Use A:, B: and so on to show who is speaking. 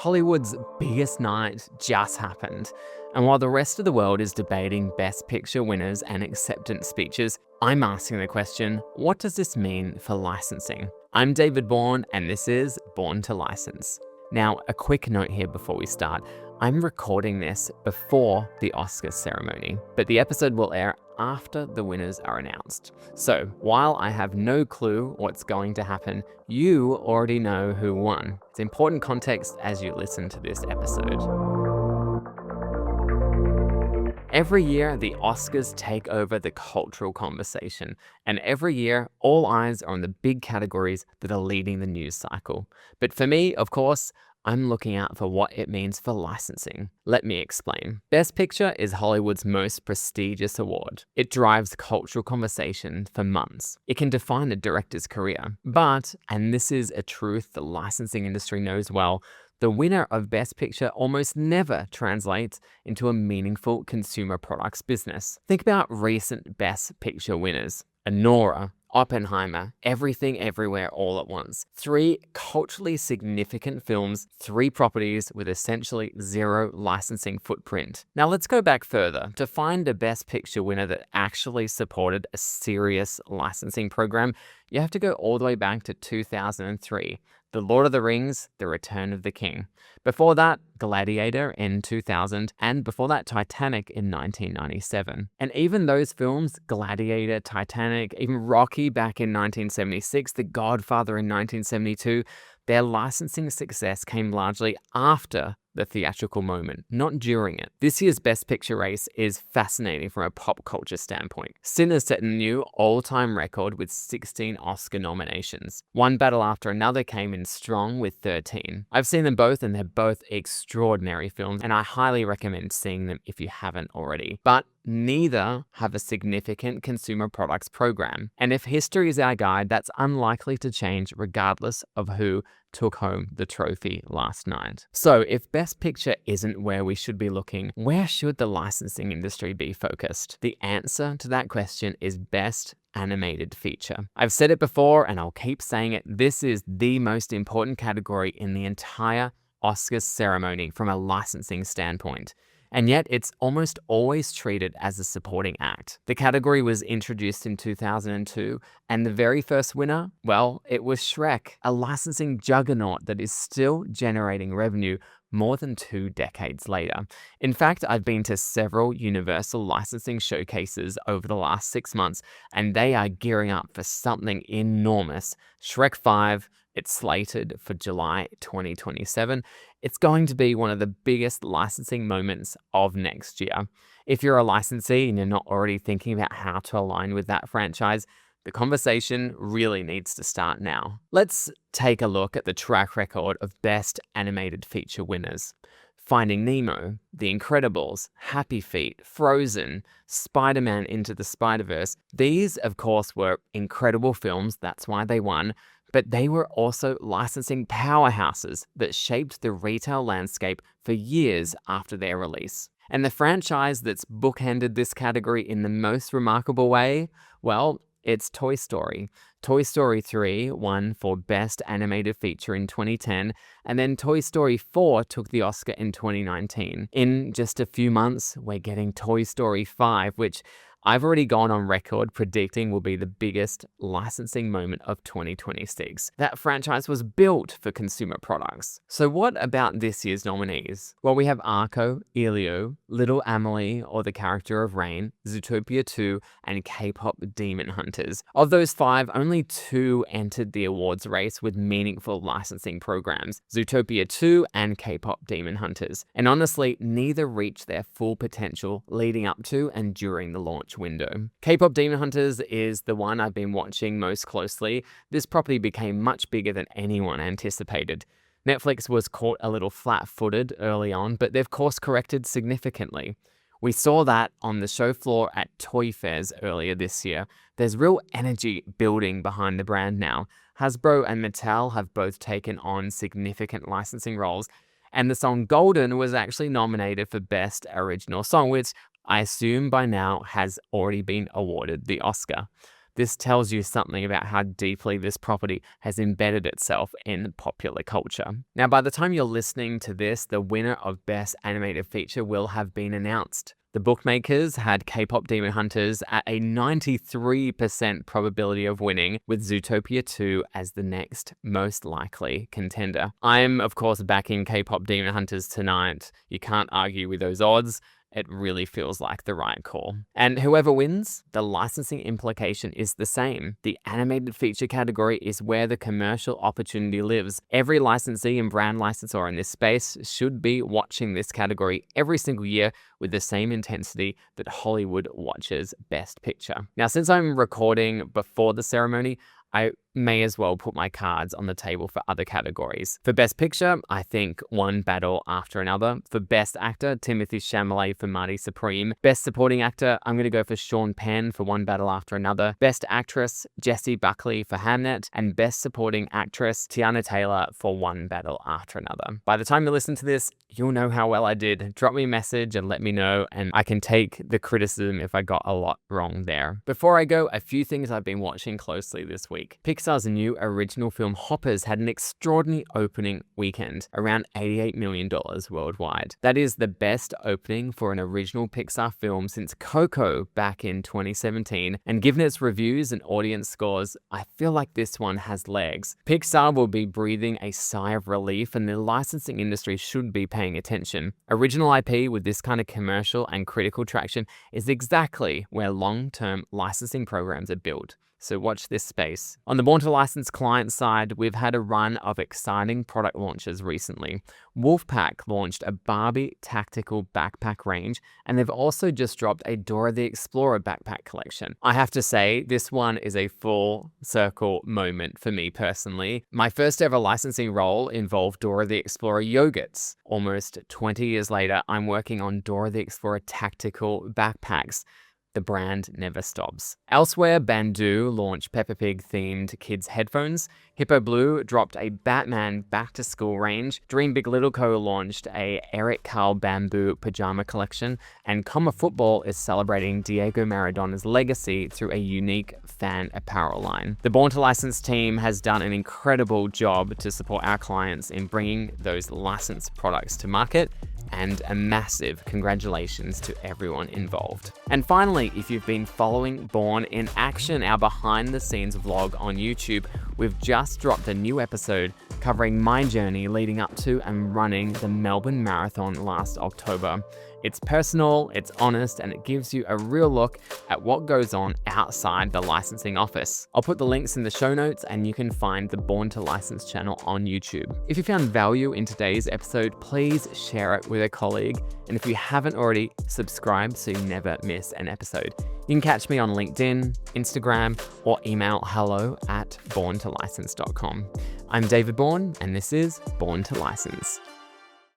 A: Hollywood's biggest night just happened, and while the rest of the world is debating Best Picture winners and acceptance speeches, I'm asking the question, what does this mean for licensing? I'm David Bourne, and this is Born to License. Now, a quick note here before we start. I'm recording this before the Oscars ceremony, but the episode will air after the winners are announced. So, while I have no clue what's going to happen, you already know who won. It's important context as you listen to this episode. Every year, the Oscars take over the cultural conversation, and every year, all eyes are on the big categories that are leading the news cycle. But for me, of course, I'm looking out for what it means for licensing. Let me explain. Best Picture is Hollywood's most prestigious award. It drives cultural conversation for months. It can define a director's career. But, and this is a truth the licensing industry knows well, the winner of Best Picture almost never translates into a meaningful consumer products business. Think about recent Best Picture winners. Anora, Oppenheimer, Everything Everywhere All at Once. 3 culturally significant films, 3 properties with essentially zero licensing footprint. Now let's go back further. To find a Best Picture winner that actually supported a serious licensing program, you have to go all the way back to 2003. The Lord of the Rings, The Return of the King. Before that, Gladiator in 2000, and before that, Titanic in 1997. And even those films, Gladiator, Titanic, even Rocky back in 1976, The Godfather in 1972, their licensing success came largely after the theatrical moment, not during it. This year's Best Picture race is fascinating from a pop culture standpoint. Sinners set a new all-time record with 16 Oscar nominations. One battle after another came in strong with 13. I've seen them both, and they're both extraordinary films, and I highly recommend seeing them if you haven't already. But neither have a significant consumer products program. And if history is our guide, that's unlikely to change regardless of who took home the trophy last night. So if Best Picture isn't where we should be looking, where should the licensing industry be focused? The answer to that question is Best Animated Feature. I've said it before, and I'll keep saying it, this is the most important category in the entire Oscars ceremony from a licensing standpoint. And yet it's almost always treated as a supporting act. The category was introduced in 2002, and the very first winner, well, it was Shrek, a licensing juggernaut that is still generating revenue more than 2 decades later. In fact, I've been to several Universal licensing showcases over the last 6 months, and they are gearing up for something enormous. Shrek 5, it's slated for July 2027. It's going to be one of the biggest licensing moments of next year. If you're a licensee and you're not already thinking about how to align with that franchise, the conversation really needs to start now. Let's take a look at the track record of Best Animated Feature winners. Finding Nemo, The Incredibles, Happy Feet, Frozen, Spider-Man Into the Spider-Verse. These, of course, were incredible films, that's why they won, but they were also licensing powerhouses that shaped the retail landscape for years after their release. And the franchise that's bookended this category in the most remarkable way, well, it's Toy Story. Toy Story 3 won for Best Animated Feature in 2010, and then Toy Story 4 took the Oscar in 2019. In just a few months, we're getting Toy Story 5, which I've already gone on record predicting will be the biggest licensing moment of 2026. That franchise was built for consumer products. So what about this year's nominees? Well, we have Arco, Elio, Little Amelie, or The Character of Rain, Zootopia 2, and K-pop Demon Hunters. Of those 5, only 2 entered the awards race with meaningful licensing programs, Zootopia 2 and K-pop Demon Hunters. And honestly, neither reached their full potential leading up to and during the launch window. K-pop Demon Hunters is the one I've been watching most closely. This property became much bigger than anyone anticipated. Netflix was caught a little flat-footed early on, but they've course-corrected significantly. We saw that on the show floor at Toy Fairs earlier this year. There's real energy building behind the brand now. Hasbro and Mattel have both taken on significant licensing roles, and the song Golden was actually nominated for Best Original Song, which I assume by now has already been awarded the Oscar. The This tells you something about how deeply this property has embedded itself in popular culture. Now, by the time you're listening to this, the winner of Best Animated Feature will have been announced. The bookmakers had K-pop Demon Hunters at a 93% probability of winning, with Zootopia 2 as the next most likely contender. I'm, of course, backing K-pop Demon Hunters tonight. You can't argue with those odds. It really feels like the right call. And whoever wins, the licensing implication is the same. The animated feature category is where the commercial opportunity lives. Every licensee and brand licensor in this space should be watching this category every single year with the same intensity that Hollywood watches Best Picture. Now, since I'm recording before the ceremony, I may as well put my cards on the table for other categories. For Best Picture, I think One Battle After Another. For Best Actor, Timothée Chalamet for Marty Supreme. Best Supporting Actor, I'm going to go for Sean Penn for One Battle After Another. Best Actress, Jessie Buckley for Hamnet. And Best Supporting Actress, Tiana Taylor for One Battle After Another. By the time you listen to this, you'll know how well I did. Drop me a message and let me know, and I can take the criticism if I got a lot wrong there. Before I go, a few things I've been watching closely this week. Pixar's new original film Hoppers had an extraordinary opening weekend, around $88 million worldwide. That is the best opening for an original Pixar film since Coco back in 2017, and given its reviews and audience scores, I feel like this one has legs. Pixar will be breathing a sigh of relief, and the licensing industry should be paying attention. Original IP with this kind of commercial and critical traction is exactly where long-term licensing programs are built. So watch this space. On the Born to License client side, we've had a run of exciting product launches recently. Wolfpack launched a Barbie tactical backpack range, and they've also just dropped a Dora the Explorer backpack collection. I have to say, this one is a full circle moment for me personally. My first ever licensing role involved Dora the Explorer yogurts. Almost 20 years later, I'm working on Dora the Explorer tactical backpacks. The brand never stops. Elsewhere, Bandu launched Peppa Pig-themed kids' headphones. Hippo Blue dropped a Batman back-to-school range. Dream Big Little Co. launched a Eric Carle bamboo pajama collection. And Comma Football is celebrating Diego Maradona's legacy through a unique fan apparel line. The Born to License team has done an incredible job to support our clients in bringing those licensed products to market, and a massive congratulations to everyone involved. And finally, if you've been following Born in Action, our behind the scenes vlog on YouTube, we've just dropped a new episode covering my journey leading up to and running the Melbourne Marathon last October. It's personal, it's honest, and it gives you a real look at what goes on outside the licensing office. I'll put the links in the show notes, and you can find the Born to License channel on YouTube. If you found value in today's episode, please share it with a colleague. And if you haven't already, subscribe so you never miss an episode. You can catch me on LinkedIn, Instagram, or email hello@borntolicense.com. I'm David Bourne, and this is Born to License.